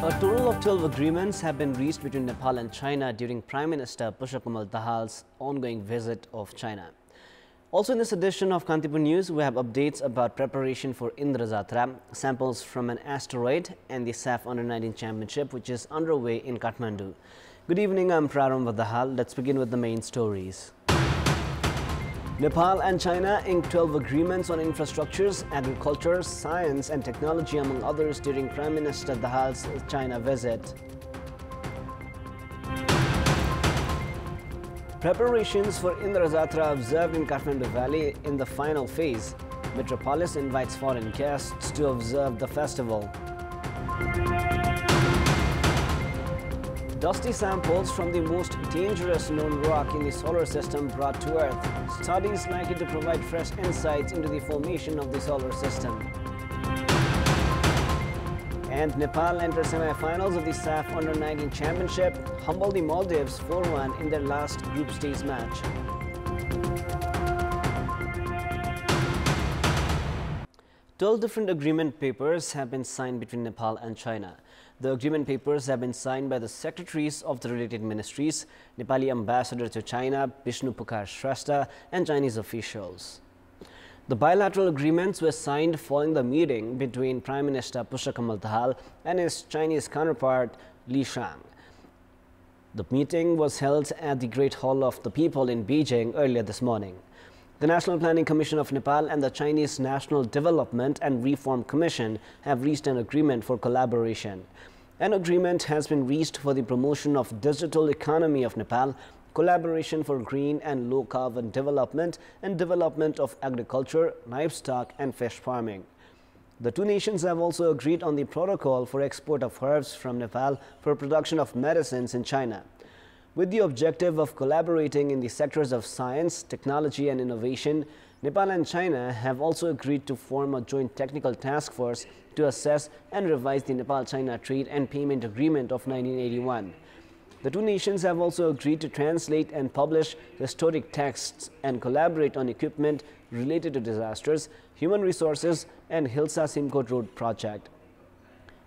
A total of 12 agreements have been reached between Nepal and China during Prime Minister Dahal's ongoing visit of China. Also in this edition of Kantipur News, we have updates about preparation for Indra Zatra, samples from an asteroid and the SAF Under-19 Championship which is underway in Kathmandu. Good evening, I'm Prarambha Dahal. Let's begin with the main stories. Nepal and China inked 12 agreements on infrastructures, agriculture, science and technology among others during Prime Minister Dahal's China visit. Preparations for Indra Zatra observed in Kathmandu Valley in the final phase. Metropolis invites foreign guests to observe the festival. Dusty samples from the most dangerous known rock in the solar system brought to Earth. Studies likely to provide fresh insights into the formation of the solar system. And Nepal entered semi-finals of the SAF Under-19 Championship, humbled the Maldives 4-1 in their last group stage match. Twelve different agreement papers have been signed between Nepal and China. The agreement papers have been signed by the secretaries of the related ministries, Nepali ambassador to China, Vishnu Pukhar Shrestha, and Chinese officials. The bilateral agreements were signed following the meeting between Prime Minister Dahal and his Chinese counterpart Li Shang. The meeting was held at the Great Hall of the People in Beijing earlier this morning. The National Planning Commission of Nepal and the Chinese National Development and Reform Commission have reached an agreement for collaboration. An agreement has been reached for the promotion of digital economy of Nepal, collaboration for green and low carbon development and development of agriculture, livestock and fish farming. The two nations have also agreed on the protocol for export of herbs from Nepal for production of medicines in China. With the objective of collaborating in the sectors of science, technology and innovation, Nepal and China have also agreed to form a joint technical task force to assess and revise the Nepal-China Trade and Payment Agreement of 1981. The two nations have also agreed to translate and publish historic texts and collaborate on equipment related to disasters, human resources and Hilsa-Simcoe Road project.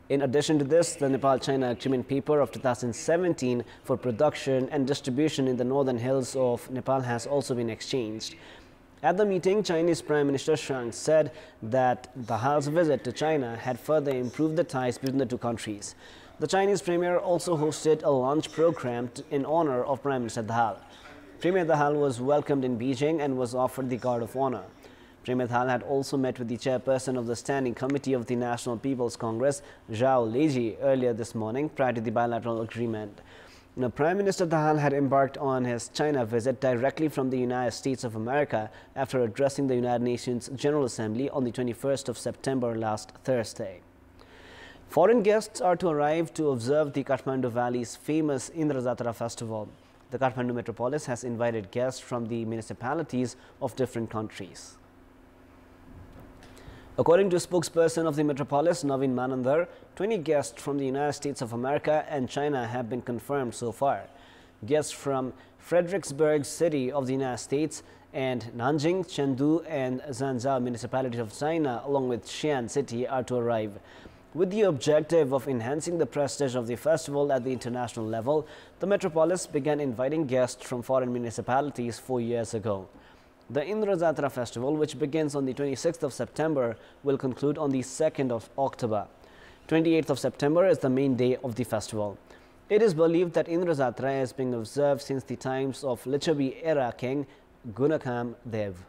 In addition to this, the Nepal-China Agreement paper of 2017 for production and distribution in the northern hills of Nepal has also been exchanged. At the meeting, Chinese Prime Minister Shang said that Dahal's visit to China had further improved the ties between the two countries. The Chinese Premier also hosted a lunch program in honor of Prime Minister Dahal. Premier Dahal was welcomed in Beijing and was offered the Guard of Honor. Premier Dahal had also met with the chairperson of the Standing Committee of the National People's Congress, Zhao Leji, earlier this morning prior to the bilateral agreement. Now, Prime Minister Dahal had embarked on his China visit directly from the United States of America after addressing the United Nations General Assembly on the 21st of September last Thursday. Foreign guests are to arrive to observe the Kathmandu Valley's famous Indra Zatra festival. The Kathmandu metropolis has invited guests from the municipalities of different countries. According to a spokesperson of the metropolis, Naveen Manandar, 20 guests from the United States of America and China have been confirmed so far. Guests from Fredericksburg City of the United States and Nanjing, Chengdu and Janzar municipalities of China along with Xi'an City are to arrive. With the objective of enhancing the prestige of the festival at the international level, the metropolis began inviting guests from foreign municipalities 4 years ago. The Indra Zatra festival, which begins on the 26th of September, will conclude on the 2nd of October. 28th of September is the main day of the festival. It is believed that Indra Zatra has been observed since the times of Lichavi era king Gunakam Dev.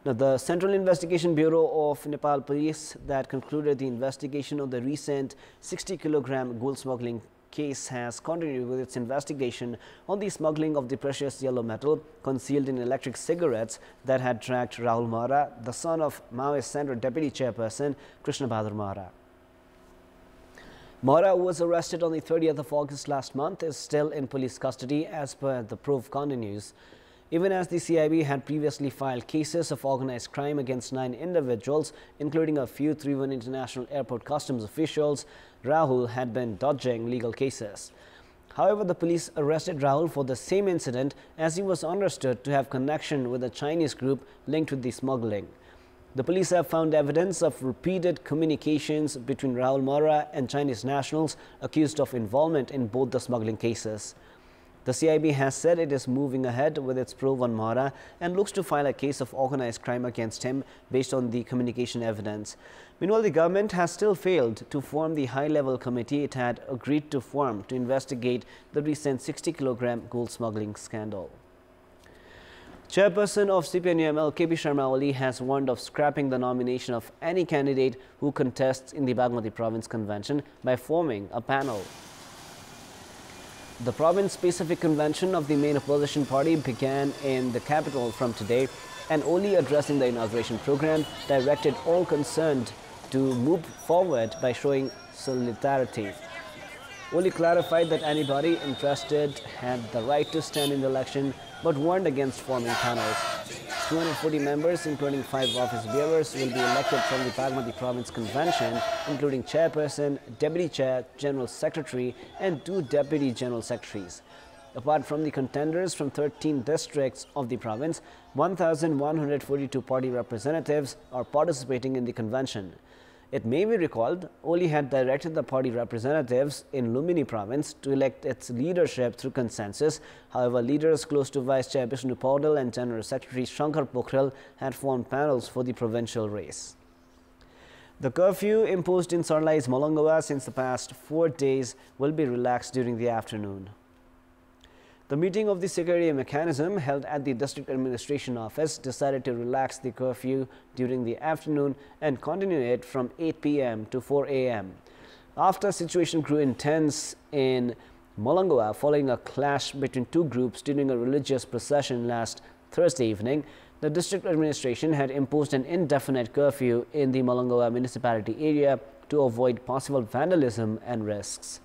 Now, the Central Investigation Bureau of Nepal Police that concluded the investigation of the recent 60-kilogram gold smuggling case has continued with its investigation on the smuggling of the precious yellow metal concealed in electric cigarettes that had tracked Rahul Mahara, the son of Maoist Center Deputy Chairperson Krishna Bahadur Mahara. Mahara, who was arrested on the 30th of August last month, is still in police custody as per the probe continues. Even as the CIB had previously filed cases of organized crime against 9 individuals, including a few 3-1 International Airport customs officials, Rahul had been dodging legal cases. However, the police arrested Rahul for the same incident as he was understood to have connection with a Chinese group linked with the smuggling. The police have found evidence of repeated communications between Rahul Mohra and Chinese nationals accused of involvement in both the smuggling cases. The CIB has said it is moving ahead with its probe on Mohra and looks to file a case of organized crime against him based on the communication evidence. Meanwhile, the government has still failed to form the high-level committee it had agreed to form to investigate the recent 60-kilogram gold smuggling scandal. Chairperson of CPN-UML KP Sharma Oli has warned of scrapping the nomination of any candidate who contests in the Bagmati Province Convention by forming a panel. The province-specific convention of the main opposition party began in the capital from today, and Oli, addressing the inauguration program, directed all concerned to move forward by showing solidarity. Oli clarified that anybody interested had the right to stand in the election, but warned against forming panels. 240 members, including 5 office bearers, will be elected from the Bagmati Province Convention, including chairperson, deputy chair, general secretary, and 2 deputy general secretaries. Apart from the contenders from 13 districts of the province, 1,142 party representatives are participating in the convention. It may be recalled, Oli had directed the party representatives in Lumini province to elect its leadership through consensus. However, leaders close to Vice Chair Vishnu Paudel and General Secretary Shankar Pokhrel had formed panels for the provincial race. The curfew imposed in Sarlai's Molangoa since the past 4 days will be relaxed during the afternoon. The meeting of the security mechanism held at the District Administration Office decided to relax the curfew during the afternoon and continue it from 8 p.m. to 4 a.m. After the situation grew intense in Molangoa following a clash between 2 groups during a religious procession last Thursday evening, the district administration had imposed an indefinite curfew in the Molangoa municipality area to avoid possible vandalism and risks.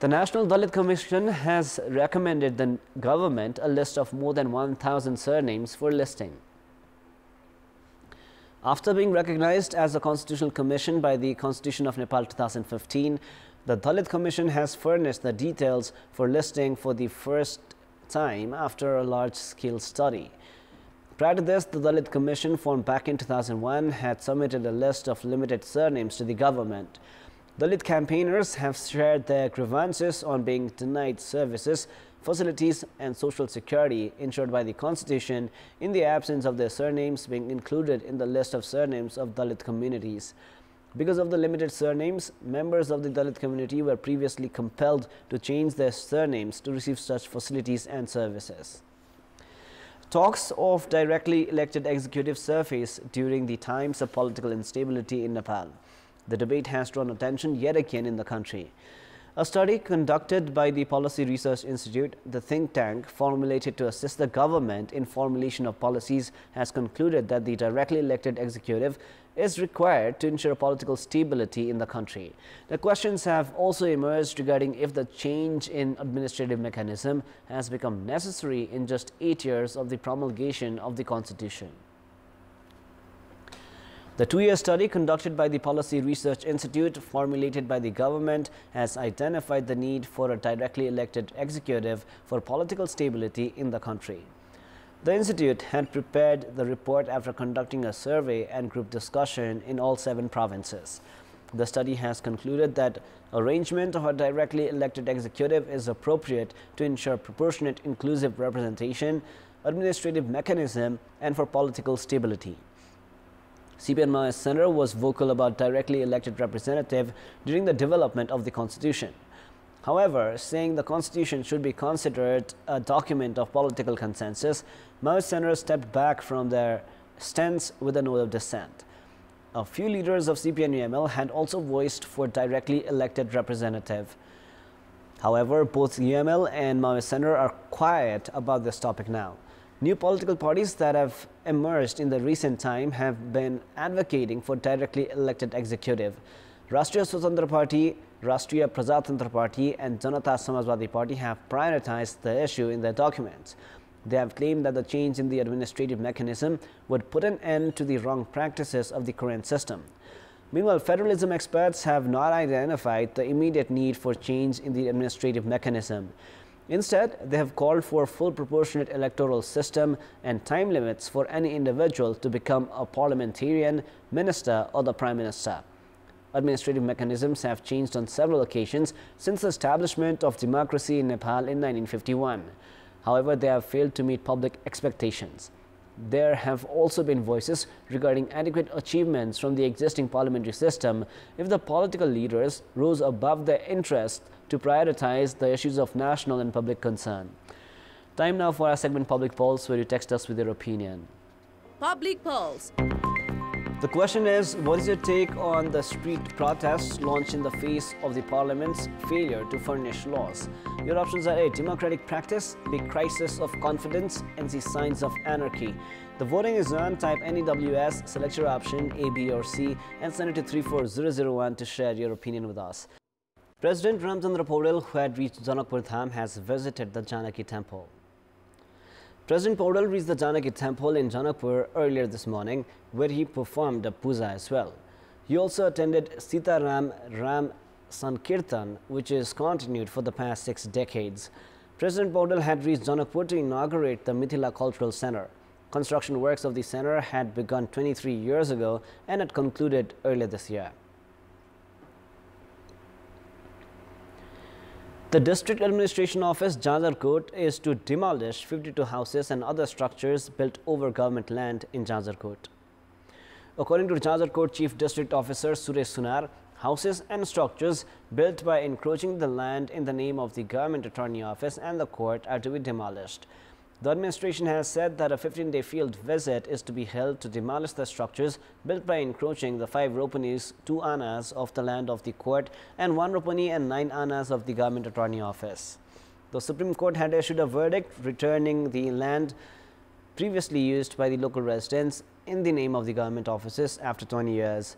The National Dalit Commission has recommended the government a list of more than 1,000 surnames for listing. After being recognized as a constitutional commission by the Constitution of Nepal 2015, the Dalit Commission has furnished the details for listing for the first time after a large-scale study. Prior to this, the Dalit Commission, formed back in 2001, had submitted a list of limited surnames to the government. Dalit campaigners have shared their grievances on being denied services, facilities and social security ensured by the Constitution in the absence of their surnames being included in the list of surnames of Dalit communities. Because of the limited surnames, members of the Dalit community were previously compelled to change their surnames to receive such facilities and services. Talks of directly elected executives surface during the times of political instability in Nepal. The debate has drawn attention yet again in the country. A study conducted by the Policy Research Institute, the think tank formulated to assist the government in formulation of policies, has concluded that the directly elected executive is required to ensure political stability in the country. The questions have also emerged regarding if the change in administrative mechanism has become necessary in just 8 years of the promulgation of the Constitution. The 2-year study conducted by the Policy Research Institute, formulated by the government, has identified the need for a directly elected executive for political stability in the country. The institute had prepared the report after conducting a survey and group discussion in all 7 provinces. The study has concluded that arrangement of a directly elected executive is appropriate to ensure proportionate inclusive representation, administrative mechanism, and for political stability. CPN Maoist Center was vocal about directly elected representative during the development of the Constitution. However, saying the Constitution should be considered a document of political consensus, Maoist Center stepped back from their stance with a note of dissent. A few leaders of CPN-UML had also voiced for directly elected representative. However, both UML and Maoist Center are quiet about this topic now. New political parties that have emerged in the recent time have been advocating for directly elected executive. Rashtriya Swatantra Party, Rashtriya Prajatantra Party and Janata Samajwadi Party have prioritized the issue in their documents. They have claimed that the change in the administrative mechanism would put an end to the wrong practices of the current system. Meanwhile, federalism experts have not identified the immediate need for change in the administrative mechanism. Instead, they have called for a full proportionate electoral system and time limits for any individual to become a parliamentarian, minister or the Prime Minister. Administrative mechanisms have changed on several occasions since the establishment of democracy in Nepal in 1951. However, they have failed to meet public expectations. There have also been voices regarding adequate achievements from the existing parliamentary system if the political leaders rose above their interest to prioritize the issues of national and public concern. Time now for our segment Public Pulse, where you text us with your opinion. Public Pulse. The question is, what is your take on the street protests launched in the face of the Parliament's failure to furnish laws? Your options are A. Democratic practice, B. Crisis of confidence, and C. Signs of anarchy. The voting is on. Type NEWS, select your option A, B or C and send it to 34001 to share your opinion with us. President Ramchandra Paudel, who had reached Janakpur Dham, has visited the Janaki temple. President Paudel reached the Janaki temple in Janakpur earlier this morning, where he performed a puja as well. He also attended Sita Ram Sankirtan, which is continued for the past 6 decades. President Paudel had reached Janakpur to inaugurate the Mithila Cultural Center. Construction works of the center had begun 23 years ago and had concluded earlier this year. The District Administration Office, Janzar Court, is to demolish 52 houses and other structures built over government land in Janzar Court. According to Janzar Court Chief District Officer Suresh Sunar, houses and structures built by encroaching the land in the name of the Government Attorney Office and the court are to be demolished. The administration has said that a 15-day field visit is to be held to demolish the structures built by encroaching the 5 ropanis, 2 annas of the land of the court and 1 ropani and 9 annas of the Government Attorney Office. The Supreme Court had issued a verdict returning the land previously used by the local residents in the name of the government offices after 20 years.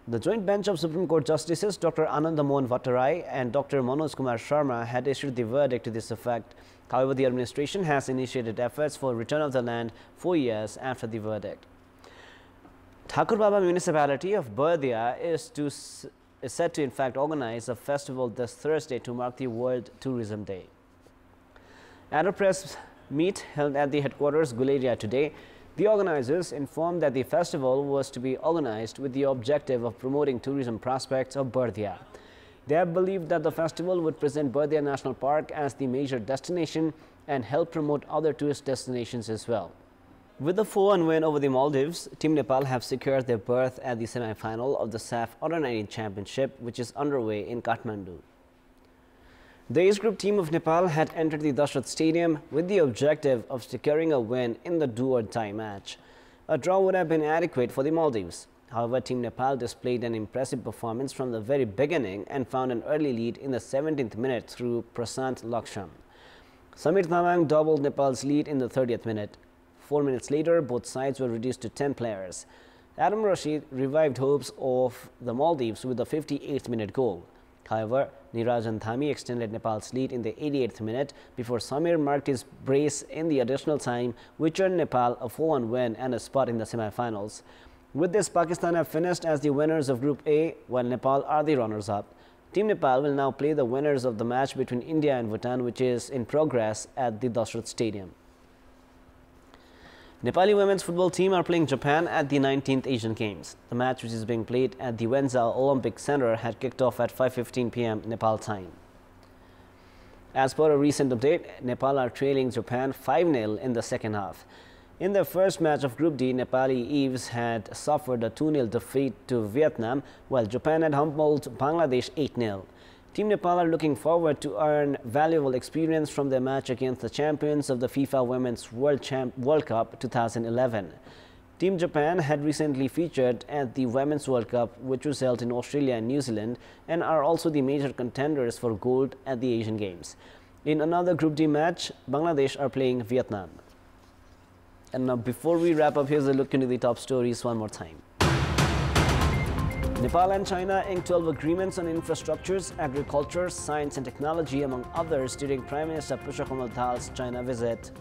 The joint bench of Supreme Court Justices Dr. Ananda Mohan Bhattarai and Dr. Manoj Kumar Sharma had issued the verdict to this effect. However, the administration has initiated efforts for return of the land 4 years after the verdict. Thakurbaba municipality of Bardia is set to in fact organize a festival this Thursday to mark the World Tourism Day. At a press meet held at the headquarters Guleria today, the organizers informed that the festival was to be organized with the objective of promoting tourism prospects of Bardia. They have believed that the festival would present Bardia National Park as the major destination and help promote other tourist destinations as well. With a 4-1 win over the Maldives, Team Nepal have secured their berth at the semi-final of the SAF Under-19 Championship, which is underway in Kathmandu. The age group team of Nepal had entered the Dashrath Stadium with the objective of securing a win in the do-or-die match. A draw would have been adequate for the Maldives. However, Team Nepal displayed an impressive performance from the very beginning and found an early lead in the 17th minute through Prasant Laksham. Samir Tamang doubled Nepal's lead in the 30th minute. 4 minutes later, both sides were reduced to 10 players. Adam Rashid revived hopes of the Maldives with a 58th minute goal. However, Nirajan Dhami extended Nepal's lead in the 88th minute before Samir marked his brace in the additional time, which earned Nepal a 4-1 win and a spot in the semi-finals. With this, Pakistan have finished as the winners of Group A, while Nepal are the runners-up. Team Nepal will now play the winners of the match between India and Bhutan, which is in progress at the Dashrath Stadium. Nepali women's football team are playing Japan at the 19th Asian Games. The match, which is being played at the Wenza Olympic Center, had kicked off at 5:15 p.m. Nepal time. As per a recent update, Nepal are trailing Japan 5-0 in the second half. In their first match of Group D, Nepali Eves had suffered a 2-0 defeat to Vietnam, while Japan had humbled Bangladesh 8-0. Team Nepal are looking forward to earn valuable experience from their match against the champions of the FIFA Women's World Cup 2011. Team Japan had recently featured at the Women's World Cup, which was held in Australia and New Zealand, and are also the major contenders for gold at the Asian Games. In another Group D match, Bangladesh are playing Vietnam. And now, before we wrap up, here's a look into the top stories one more time. Nepal and China inked 12 agreements on infrastructures, agriculture, science and technology, among others, during Prime Minister Pushpakumar Dahal's China visit.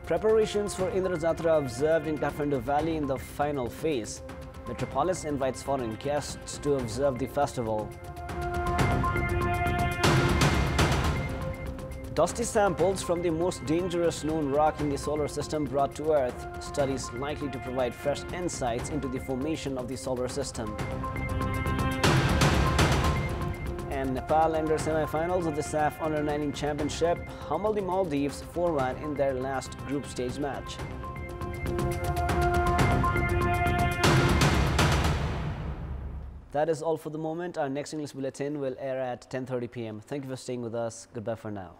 Preparations for Indra Zatra observed in Kathmandu Valley in the final phase. Metropolis invites foreign guests to observe the festival. Dusty samples from the most dangerous known rock in the solar system brought to Earth. Studies likely to provide fresh insights into the formation of the solar system. And Nepal entered semi-finals of the SAF Under-19 Championship, humbled the Maldives 4-1 in their last group stage match. That is all for the moment. Our next English bulletin will air at 10:30 p.m. Thank you for staying with us. Goodbye for now.